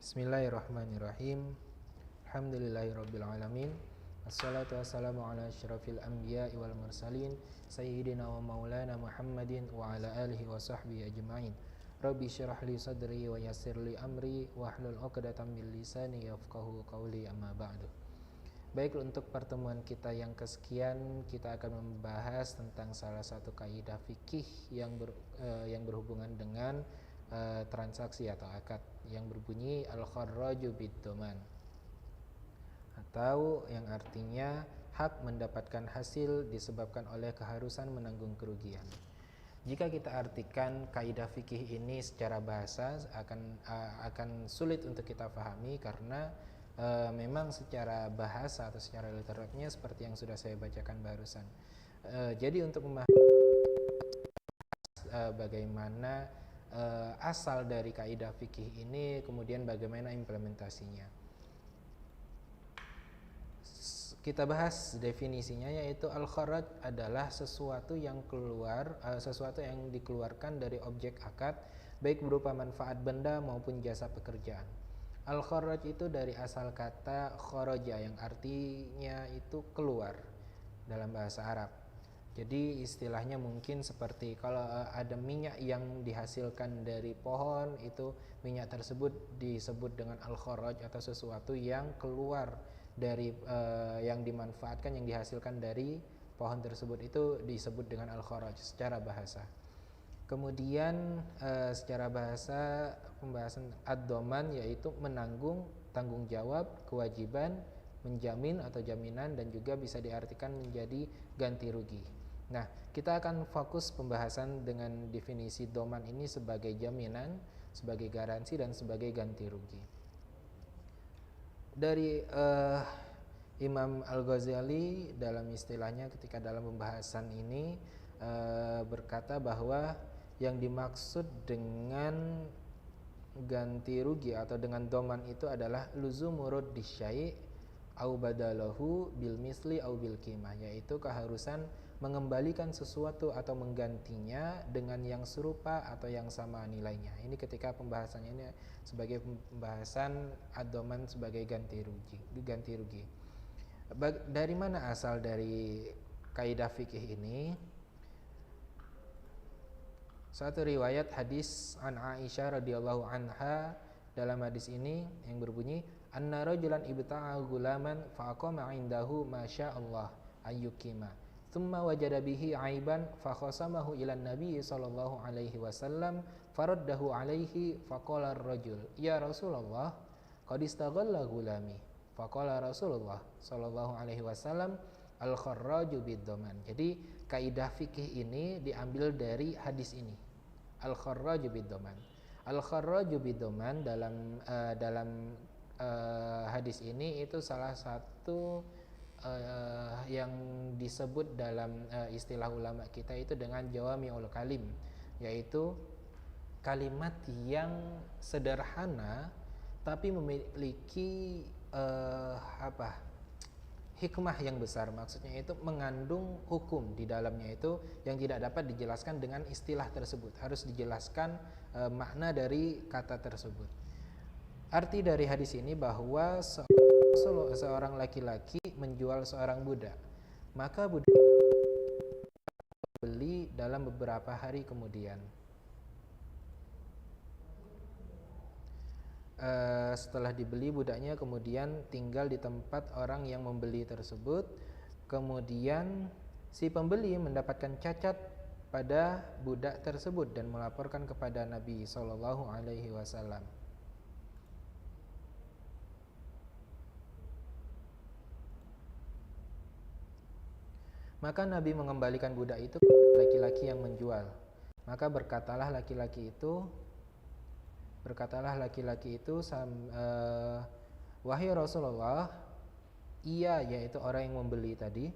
Bismillahirrahmanirrahim. Alhamdulillahirabbil alamin. Wassalatu wassalamu ala asyrafil anbiya'i wal mursalin sayyidina wa maulana Muhammadin wa ala alihi wa sahbihi ajma'in. Rabbi syrah li sadri wa yassir li amri wahlul 'uqdatam min lisani yafqahu qawli, amma ba'du. Baik, untuk pertemuan kita yang kesekian kita akan membahas tentang salah satu kaidah fikih yang berhubungan dengan transaksi atau akad yang berbunyi al-kharraju bid-dhaman, atau yang artinya hak mendapatkan hasil disebabkan oleh keharusan menanggung kerugian. Jika kita artikan kaidah fikih ini secara bahasa akan sulit untuk kita pahami karena memang secara bahasa atau secara literatunya seperti yang sudah saya bacakan barusan. Jadi untuk memahami bagaimana asal dari kaidah fikih ini, kemudian bagaimana implementasinya, kita bahas definisinya, yaitu al-kharaj adalah sesuatu yang dikeluarkan dari objek akad, baik berupa manfaat benda maupun jasa pekerjaan. Al-kharaj itu dari asal kata kharaja yang artinya itu keluar dalam bahasa Arab. Jadi istilahnya mungkin seperti kalau ada minyak yang dihasilkan dari pohon, itu minyak tersebut disebut dengan al-kharaj, atau sesuatu yang keluar dari yang dimanfaatkan, yang dihasilkan dari pohon tersebut, itu disebut dengan al-kharaj secara bahasa. Kemudian secara bahasa pembahasan ad-dhaman yaitu menanggung, tanggung jawab, kewajiban, menjamin atau jaminan, dan juga bisa diartikan menjadi ganti rugi. Nah, kita akan fokus pembahasan dengan definisi dhaman ini sebagai jaminan, sebagai garansi, dan sebagai ganti rugi. Dari Imam Al-Ghazali dalam istilahnya ketika dalam pembahasan ini berkata bahwa yang dimaksud dengan ganti rugi atau dengan dhaman itu adalah luzumu raddi syai' au badalahu bil misli au bil qimah, yaitu keharusan mengembalikan sesuatu atau menggantinya dengan yang serupa atau yang sama nilainya. Ini ketika pembahasannya ini sebagai pembahasan ad-dhaman sebagai ganti rugi. Dari mana asal dari kaidah fikih ini? Satu riwayat hadis an Aisyah radhiyallahu anha, dalam hadis ini yang berbunyi anna rajulan ibta'a gulaman fa aqama 'indahu ma sya'allah ayyukima thumma wajada bihi 'aiban fa khasamahu ila nabi sallallahu alaihi wasallam faraddahu alaihi faqala ar-rajul ya Rasulullah qad istaghalla gulami faqala Rasulullah sallallahu alaihi wasallam al-kharraju bid-dhaman. Jadi kaidah fikih ini diambil dari hadis ini, al-kharraju bid-dhaman. Al-kharraju bid-dhaman dalam hadis ini itu salah satu yang disebut dalam istilah ulama kita itu dengan jawami'ul kalim, yaitu kalimat yang sederhana tapi memiliki hikmah yang besar. Maksudnya itu mengandung hukum di dalamnya itu yang tidak dapat dijelaskan dengan istilah tersebut, harus dijelaskan makna dari kata tersebut. Arti dari hadis ini bahwa seorang laki-laki menjual seorang budak, maka budak beli dalam beberapa hari kemudian. Setelah dibeli budaknya kemudian tinggal di tempat orang yang membeli tersebut. Kemudian si pembeli mendapatkan cacat pada budak tersebut dan melaporkan kepada Nabi sallallahu alaihi wasallam. Maka Nabi mengembalikan budak itu kepada laki-laki yang menjual. Maka berkatalah laki-laki itu, wahai Rasulullah, ia, yaitu orang yang membeli tadi,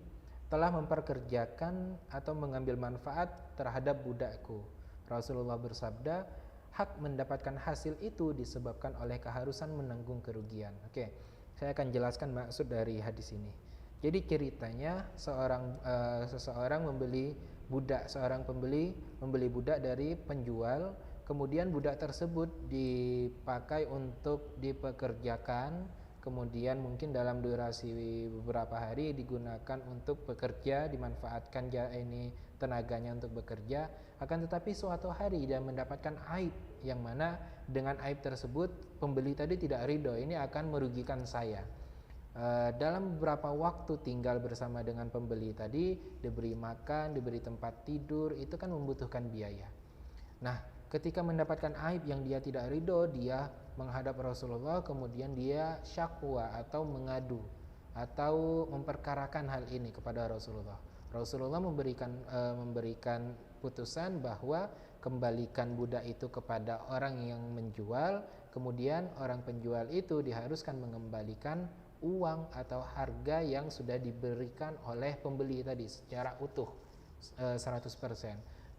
telah memperkerjakan atau mengambil manfaat terhadap budakku. Rasulullah bersabda, hak mendapatkan hasil itu disebabkan oleh keharusan menanggung kerugian. Oke, saya akan jelaskan maksud dari hadis ini. Jadi ceritanya seseorang membeli budak, seorang pembeli membeli budak dari penjual, kemudian budak tersebut dipakai untuk dipekerjakan, kemudian mungkin dalam durasi beberapa hari digunakan untuk bekerja, dimanfaatkan ini tenaganya untuk bekerja, akan tetapi suatu hari dia mendapatkan aib, yang mana dengan aib tersebut pembeli tadi tidak ridho, ini akan merugikan saya. Dalam beberapa waktu tinggal bersama dengan pembeli tadi, diberi makan, diberi tempat tidur, itu kan membutuhkan biaya. Nah, ketika mendapatkan aib yang dia tidak ridho, dia menghadap Rasulullah, kemudian dia syakwa atau mengadu atau memperkarakan hal ini kepada Rasulullah. Rasulullah memberikan putusan bahwa kembalikan budak itu kepada orang yang menjual, kemudian orang penjual itu diharuskan mengembalikan uang atau harga yang sudah diberikan oleh pembeli tadi secara utuh 100%.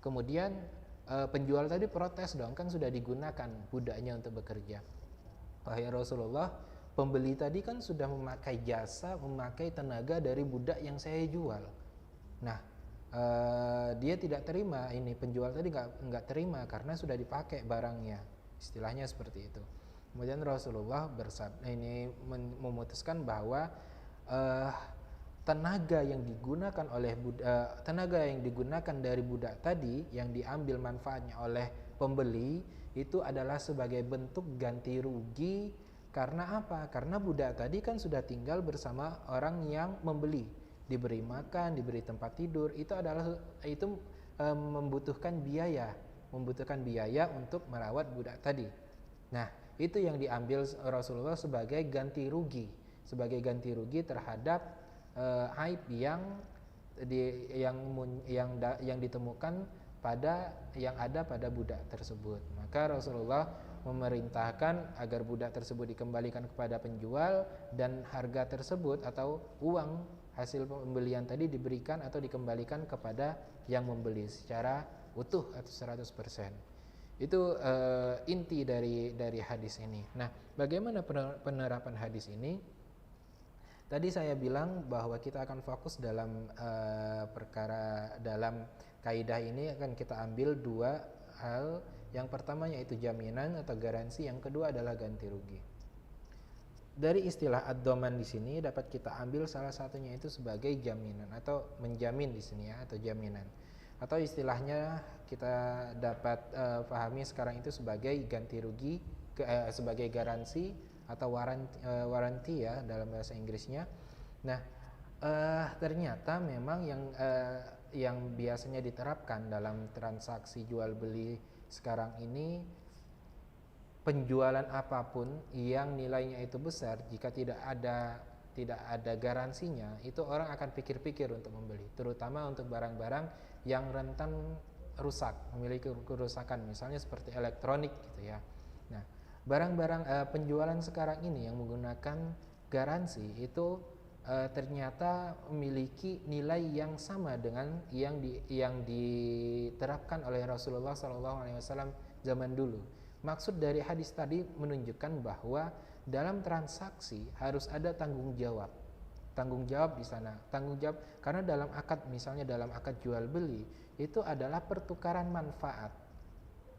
Kemudian penjual tadi protes dong, kan sudah digunakan budaknya untuk bekerja. Wahai Rasulullah, pembeli tadi kan sudah memakai jasa, memakai tenaga dari budak yang saya jual. Nah, dia tidak terima, ini penjual tadi nggak terima karena sudah dipakai barangnya, istilahnya seperti itu. Kemudian Rasulullah memutuskan bahwa tenaga yang digunakan dari budak tadi yang diambil manfaatnya oleh pembeli itu adalah sebagai bentuk ganti rugi. Karena apa? Karena budak tadi kan sudah tinggal bersama orang yang membeli, diberi makan, diberi tempat tidur, itu membutuhkan biaya untuk merawat budak tadi. Nah, itu yang diambil Rasulullah sebagai ganti rugi terhadap aib yang ditemukan yang ada pada budak tersebut. Maka Rasulullah memerintahkan agar budak tersebut dikembalikan kepada penjual, dan harga tersebut atau uang hasil pembelian tadi diberikan atau dikembalikan kepada yang membeli secara utuh atau 100%. Itu inti dari hadis ini. Nah, bagaimana penerapan hadis ini? Tadi saya bilang bahwa kita akan fokus dalam dalam kaidah ini akan kita ambil dua hal. Yang pertama yaitu jaminan atau garansi, yang kedua adalah ganti rugi. Dari istilah ad-dhaman di sini dapat kita ambil salah satunya itu sebagai jaminan atau menjamin di sini ya, atau jaminan. Atau istilahnya kita dapat pahami sekarang itu sebagai ganti rugi, sebagai garansi atau waranti ya dalam bahasa Inggrisnya. Nah, ternyata memang yang biasanya diterapkan dalam transaksi jual beli sekarang ini, penjualan apapun yang nilainya itu besar, jika tidak ada garansinya, itu orang akan pikir-pikir untuk membeli, terutama untuk barang-barang yang rentan rusak, memiliki kerusakan, misalnya seperti elektronik gitu ya. Nah, barang-barang penjualan sekarang ini yang menggunakan garansi itu ternyata memiliki nilai yang sama dengan yang diterapkan oleh Rasulullah SAW zaman dulu. Maksud dari hadis tadi menunjukkan bahwa dalam transaksi harus ada tanggung jawab di sana. Tanggung jawab karena dalam akad, misalnya dalam akad jual beli itu adalah pertukaran manfaat.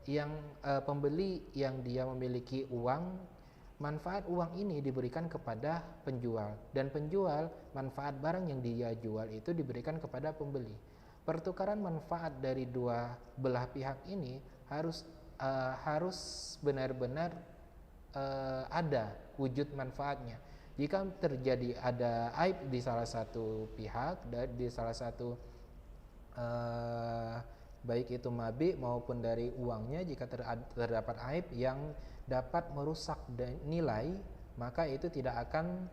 Yang pembeli yang dia memiliki uang, manfaat uang ini diberikan kepada penjual, dan penjual manfaat barang yang dia jual itu diberikan kepada pembeli. Pertukaran manfaat dari dua belah pihak ini harus benar-benar ada wujud manfaatnya. Jika terjadi ada aib di salah satu pihak, di salah satu baik itu mabi maupun dari uangnya, jika terdapat aib yang dapat merusak nilai, maka itu tidak akan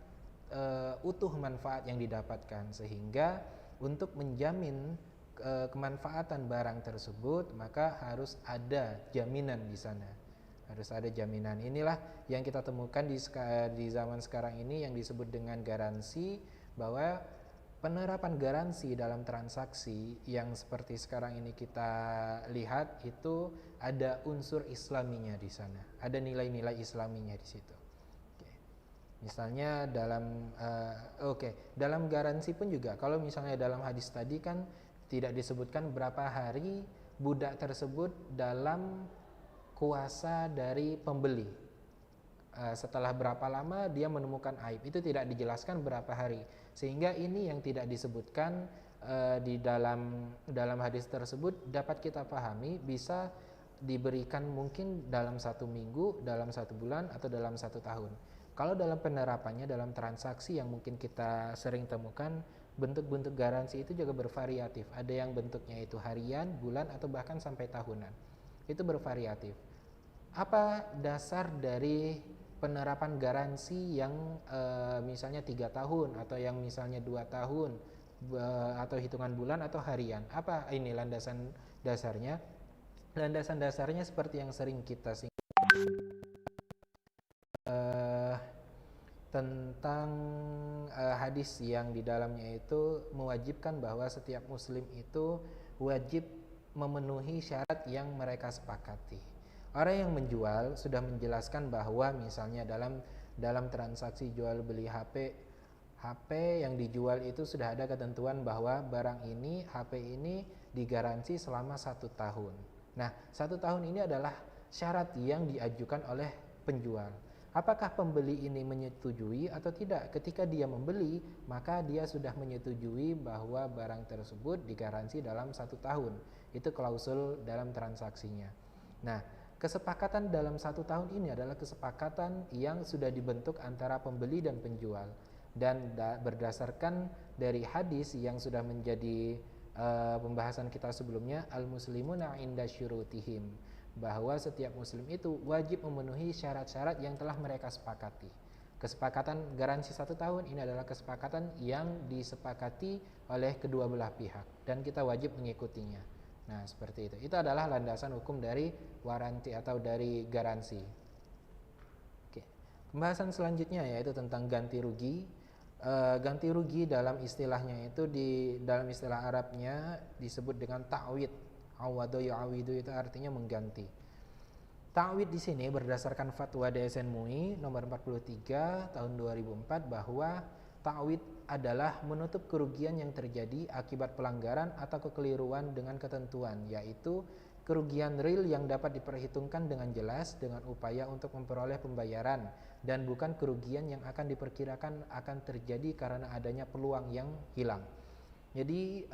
utuh manfaat yang didapatkan. Sehingga untuk menjamin kemanfaatan barang tersebut, maka harus ada jaminan di sana. Harus ada jaminan. Inilah yang kita temukan di zaman sekarang ini yang disebut dengan garansi, bahwa penerapan garansi dalam transaksi yang seperti sekarang ini kita lihat itu ada unsur islaminya di sana, ada nilai-nilai islaminya di situ. Misalnya dalam garansi pun juga, kalau misalnya dalam hadis tadi kan tidak disebutkan berapa hari budak tersebut dalam kuasa dari pembeli. Setelah berapa lama dia menemukan aib, itu tidak dijelaskan berapa hari, sehingga ini yang tidak disebutkan di dalam hadis tersebut dapat kita pahami bisa diberikan mungkin dalam 1 minggu, dalam 1 bulan, atau dalam 1 tahun. Kalau dalam penerapannya, dalam transaksi yang mungkin kita sering temukan, bentuk-bentuk garansi itu juga bervariatif. Ada yang bentuknya itu harian, bulan, atau bahkan sampai tahunan. Itu bervariatif. Apa dasar dari penerapan garansi yang misalnya 3 tahun atau yang misalnya 2 tahun atau hitungan bulan atau harian? Apa ini landasan dasarnya? Landasan dasarnya seperti yang sering kita singgung tentang hadis yang di dalamnya itu mewajibkan bahwa setiap muslim itu wajib memenuhi syarat yang mereka sepakati. Orang yang menjual sudah menjelaskan bahwa misalnya dalam transaksi jual beli HP yang dijual itu sudah ada ketentuan bahwa barang ini, HP ini digaransi selama 1 tahun. Nah, 1 tahun ini adalah syarat yang diajukan oleh penjual. Apakah pembeli ini menyetujui atau tidak? Ketika dia membeli, maka dia sudah menyetujui bahwa barang tersebut digaransi dalam 1 tahun. Itu klausul dalam transaksinya. Nah, kesepakatan dalam 1 tahun ini adalah kesepakatan yang sudah dibentuk antara pembeli dan penjual. Dan berdasarkan dari hadis yang sudah menjadi pembahasan kita sebelumnya, al-muslimuna inda syurutihim, bahwa setiap muslim itu wajib memenuhi syarat-syarat yang telah mereka sepakati. Kesepakatan garansi 1 tahun ini adalah kesepakatan yang disepakati oleh kedua belah pihak dan kita wajib mengikutinya. Nah, seperti itu. Itu adalah landasan hukum dari waranti atau dari garansi. Oke. Pembahasan selanjutnya yaitu tentang ganti rugi. Ganti rugi dalam istilahnya itu dalam istilah Arabnya disebut dengan ta'wid. Awadu yu'awidu itu artinya mengganti. Ta'wid di sini berdasarkan fatwa DSN MUI nomor 43 tahun 2004 bahwa ta'wid adalah menutup kerugian yang terjadi akibat pelanggaran atau kekeliruan dengan ketentuan, yaitu kerugian real yang dapat diperhitungkan dengan jelas dengan upaya untuk memperoleh pembayaran dan bukan kerugian yang akan diperkirakan akan terjadi karena adanya peluang yang hilang. Jadi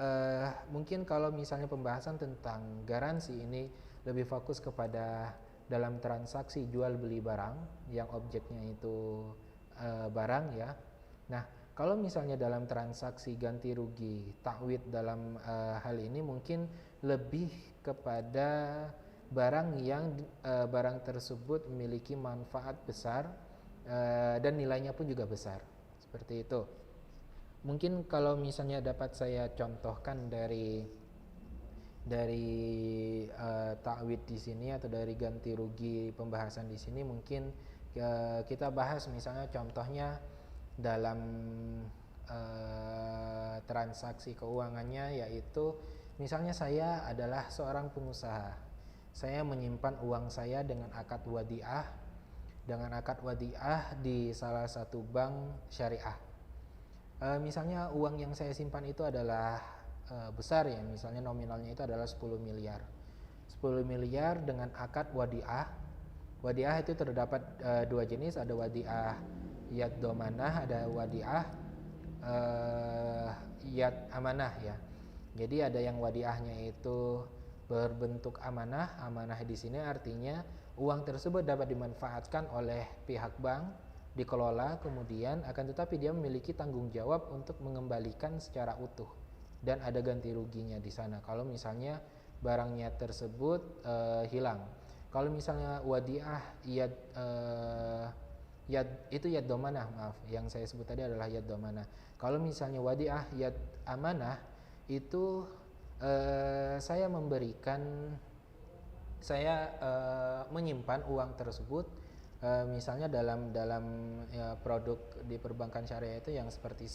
mungkin kalau misalnya pembahasan tentang garansi ini lebih fokus kepada dalam transaksi jual beli barang yang objeknya itu barang ya. Nah, kalau misalnya dalam transaksi ganti rugi ta'wid dalam hal ini mungkin lebih kepada barang yang barang tersebut memiliki manfaat besar dan nilainya pun juga besar. Seperti itu. Mungkin kalau misalnya dapat saya contohkan dari ta'wid di sini atau dari ganti rugi pembahasan di sini, mungkin kita bahas misalnya contohnya dalam transaksi keuangannya, yaitu misalnya saya adalah seorang pengusaha. Saya menyimpan uang saya dengan akad wadiah di salah satu bank syariah. Misalnya uang yang saya simpan itu adalah besar ya, misalnya nominalnya itu adalah 10 miliar. 10 miliar dengan akad wadiah. Wadiah itu terdapat 2 jenis, ada wadiah yad domanah, ada wadiah yad amanah ya. Jadi ada yang wadiahnya itu berbentuk amanah. Amanah di sini artinya uang tersebut dapat dimanfaatkan oleh pihak bank, dikelola kemudian, akan tetapi dia memiliki tanggung jawab untuk mengembalikan secara utuh dan ada ganti ruginya di sana kalau misalnya barangnya tersebut hilang. Kalau misalnya wadiah yad itu yad domanah, maaf, yang saya sebut tadi adalah yad domanah. Kalau misalnya wadiah yad amanah itu saya menyimpan uang tersebut misalnya dalam ya, produk di perbankan syariah itu yang seperti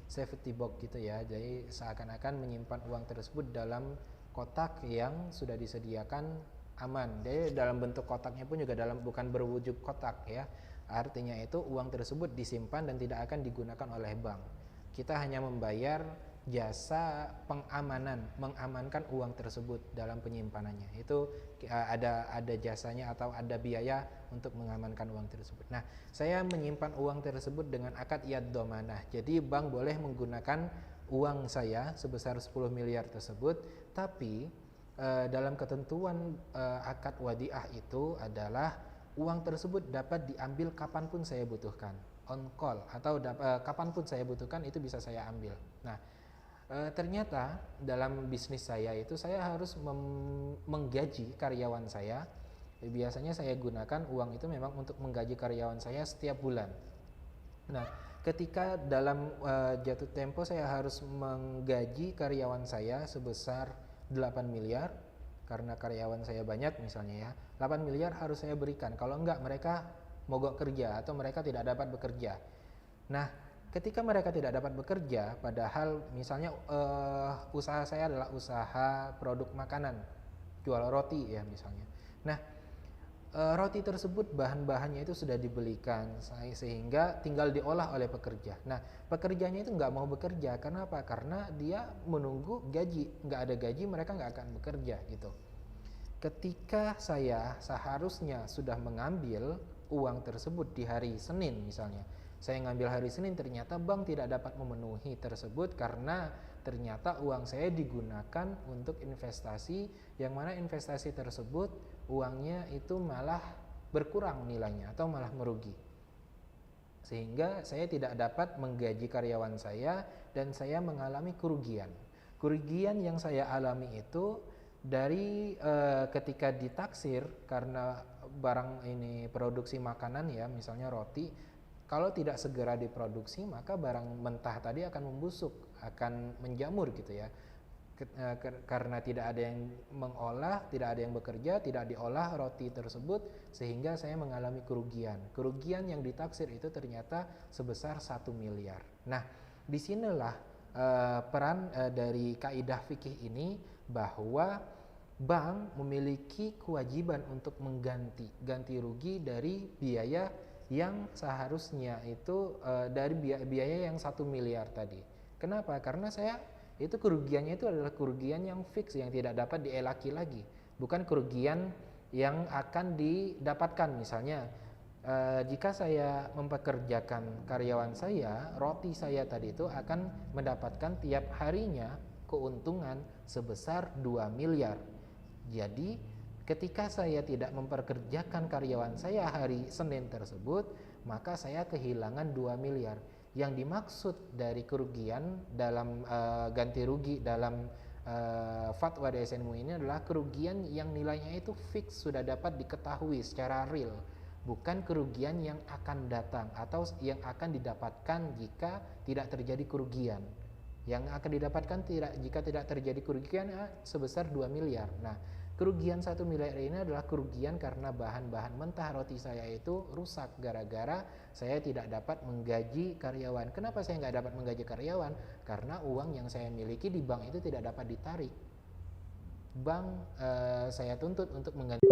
safety box gitu ya. Jadi seakan-akan menyimpan uang tersebut dalam kotak yang sudah disediakan aman. Jadi dalam bentuk kotaknya pun juga bukan berwujud kotak ya. Artinya itu uang tersebut disimpan dan tidak akan digunakan oleh bank. Kita hanya membayar jasa pengamanan, mengamankan uang tersebut dalam penyimpanannya. Itu ada jasanya atau ada biaya untuk mengamankan uang tersebut. Nah, saya menyimpan uang tersebut dengan akad yad domanah. Jadi bank boleh menggunakan uang saya sebesar 10 miliar tersebut, tapi dalam ketentuan akad wadiah itu adalah uang tersebut dapat diambil kapanpun saya butuhkan, on call, atau kapanpun saya butuhkan itu bisa saya ambil. Nah, ternyata dalam bisnis saya itu saya harus menggaji karyawan saya. Biasanya saya gunakan uang itu memang untuk menggaji karyawan saya setiap bulan. Nah, ketika dalam jatuh tempo saya harus menggaji karyawan saya sebesar 8 miliar, karena karyawan saya banyak misalnya ya, 8 miliar harus saya berikan, kalau enggak mereka mogok kerja atau mereka tidak dapat bekerja. Nah, ketika mereka tidak dapat bekerja, padahal misalnya usaha saya adalah usaha produk makanan, jual roti ya misalnya. Nah, roti tersebut bahan-bahannya itu sudah dibelikan sehingga tinggal diolah oleh pekerja. Nah, pekerjanya itu nggak mau bekerja, karena apa? Karena dia menunggu gaji. Nggak ada gaji, mereka nggak akan bekerja gitu. Ketika saya seharusnya sudah mengambil uang tersebut di hari Senin misalnya, saya ngambil hari Senin, ternyata bank tidak dapat memenuhi tersebut karena ternyata uang saya digunakan untuk investasi, yang mana investasi tersebut uangnya itu malah berkurang nilainya atau malah merugi, sehingga saya tidak dapat menggaji karyawan saya dan saya mengalami kerugian. Kerugian yang saya alami itu dari ketika ditaksir, karena barang ini produksi makanan ya, misalnya roti, kalau tidak segera diproduksi maka barang mentah tadi akan membusuk, akan menjamur gitu ya. Karena tidak ada yang mengolah, tidak ada yang bekerja, tidak diolah roti tersebut, sehingga saya mengalami kerugian. Kerugian yang ditaksir itu ternyata sebesar 1 miliar. Nah, disinilah peran dari kaidah fikih ini, bahwa bank memiliki kewajiban untuk ganti rugi dari biaya yang seharusnya itu dari biaya yang 1 miliar tadi. Kenapa? Karena saya itu kerugiannya itu adalah kerugian yang fix, yang tidak dapat dielaki lagi, bukan kerugian yang akan didapatkan. Misalnya jika saya mempekerjakan karyawan saya, roti saya tadi itu akan mendapatkan tiap harinya keuntungan sebesar 2 miliar. Jadi ketika saya tidak mempekerjakan karyawan saya hari Senin tersebut, maka saya kehilangan 2 miliar. Yang dimaksud dari kerugian dalam ganti rugi dalam fatwa DSN MUI ini adalah kerugian yang nilainya itu fix, sudah dapat diketahui secara real, bukan kerugian yang akan datang atau yang akan didapatkan jika tidak terjadi kerugian. Yang akan didapatkan jika tidak terjadi kerugian sebesar 2 miliar. Nah, kerugian 1 miliar ini adalah kerugian karena bahan-bahan mentah roti saya itu rusak gara-gara saya tidak dapat menggaji karyawan. Kenapa saya nggak dapat menggaji karyawan? Karena uang yang saya miliki di bank itu tidak dapat ditarik. Bank saya tuntut untuk mengganti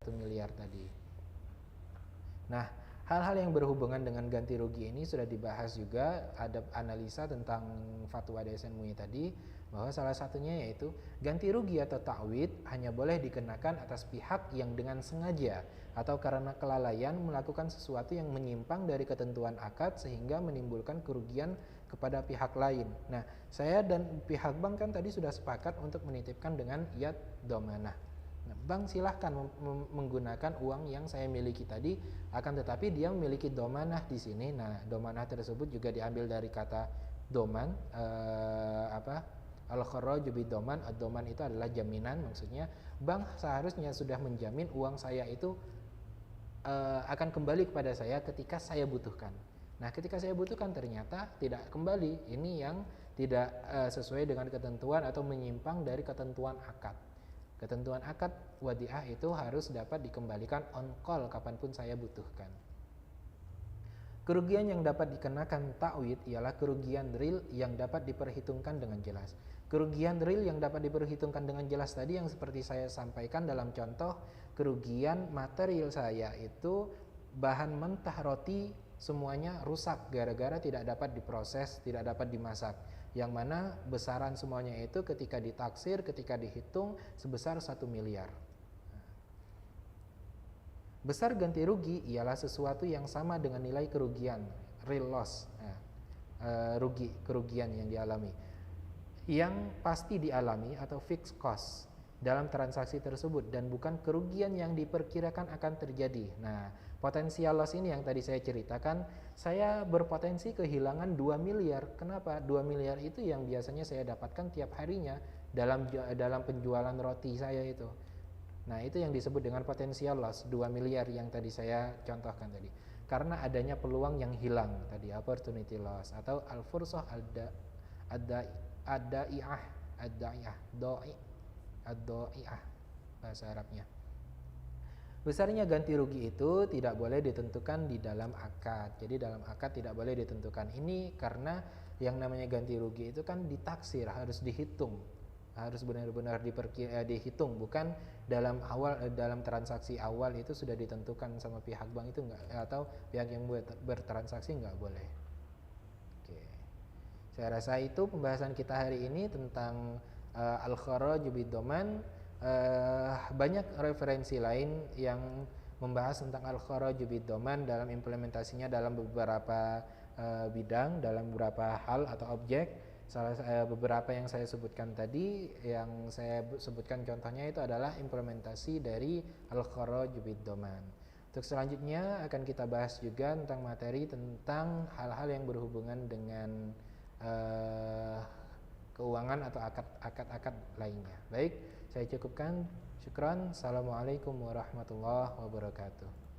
1 miliar tadi. Nah, hal-hal yang berhubungan dengan ganti rugi ini sudah dibahas juga, ada analisa tentang fatwa DSN MUI tadi, bahwa salah satunya yaitu ganti rugi atau ta'wid hanya boleh dikenakan atas pihak yang dengan sengaja atau karena kelalaian melakukan sesuatu yang menyimpang dari ketentuan akad sehingga menimbulkan kerugian kepada pihak lain. Nah, saya dan pihak bank kan tadi sudah sepakat untuk menitipkan dengan yad domanah. Nah, bank silahkan menggunakan uang yang saya miliki tadi, akan tetapi dia memiliki domanah di sini. Nah, domanah tersebut juga diambil dari kata doman, al-kharaju bid-doman. Ad-doman itu adalah jaminan, maksudnya bank seharusnya sudah menjamin uang saya itu akan kembali kepada saya ketika saya butuhkan. Nah, ketika saya butuhkan ternyata tidak kembali, ini yang tidak sesuai dengan ketentuan atau menyimpang dari ketentuan akad. Ketentuan akad wadiah itu harus dapat dikembalikan on call kapanpun saya butuhkan. Kerugian yang dapat dikenakan ta'wid ialah kerugian real yang dapat diperhitungkan dengan jelas. Kerugian real yang dapat diperhitungkan dengan jelas tadi yang seperti saya sampaikan dalam contoh, kerugian material saya itu bahan mentah roti semuanya rusak gara-gara tidak dapat diproses, tidak dapat dimasak. Yang mana besaran semuanya itu ketika ditaksir, ketika dihitung sebesar 1 miliar. Besar ganti rugi ialah sesuatu yang sama dengan nilai kerugian, real loss, kerugian yang dialami, yang pasti dialami atau fixed cost dalam transaksi tersebut, dan bukan kerugian yang diperkirakan akan terjadi. Nah, potensial loss ini yang tadi saya ceritakan, saya berpotensi kehilangan 2 miliar. Kenapa? 2 miliar itu yang biasanya saya dapatkan tiap harinya dalam penjualan roti saya itu. Nah, itu yang disebut dengan potensial loss, 2 miliar yang tadi saya contohkan tadi. Karena adanya peluang yang hilang tadi, opportunity loss, atau al-fursah ad-da'i'ah bahasa Arabnya. Besarnya ganti rugi itu tidak boleh ditentukan di dalam akad. Jadi dalam akad tidak boleh ditentukan. Ini karena yang namanya ganti rugi itu kan ditaksir, harus dihitung. Harus benar-benar dihitung, bukan dalam transaksi awal itu sudah ditentukan sama pihak bank itu enggak, atau pihak yang bertransaksi enggak boleh. Oke. Saya rasa itu pembahasan kita hari ini tentang al-kharaj bid-dhaman. Banyak referensi lain yang membahas tentang al-kharaj bid-dhaman dalam implementasinya dalam beberapa bidang, dalam beberapa hal atau objek. Beberapa yang saya sebutkan tadi, yang saya sebutkan contohnya itu adalah implementasi dari al-kharaj bid-dhaman. Untuk selanjutnya akan kita bahas juga tentang materi tentang hal-hal yang berhubungan dengan keuangan atau akad-akad lainnya. Baik, saya cukupkan. Syukran. Assalamualaikum warahmatullahi wabarakatuh.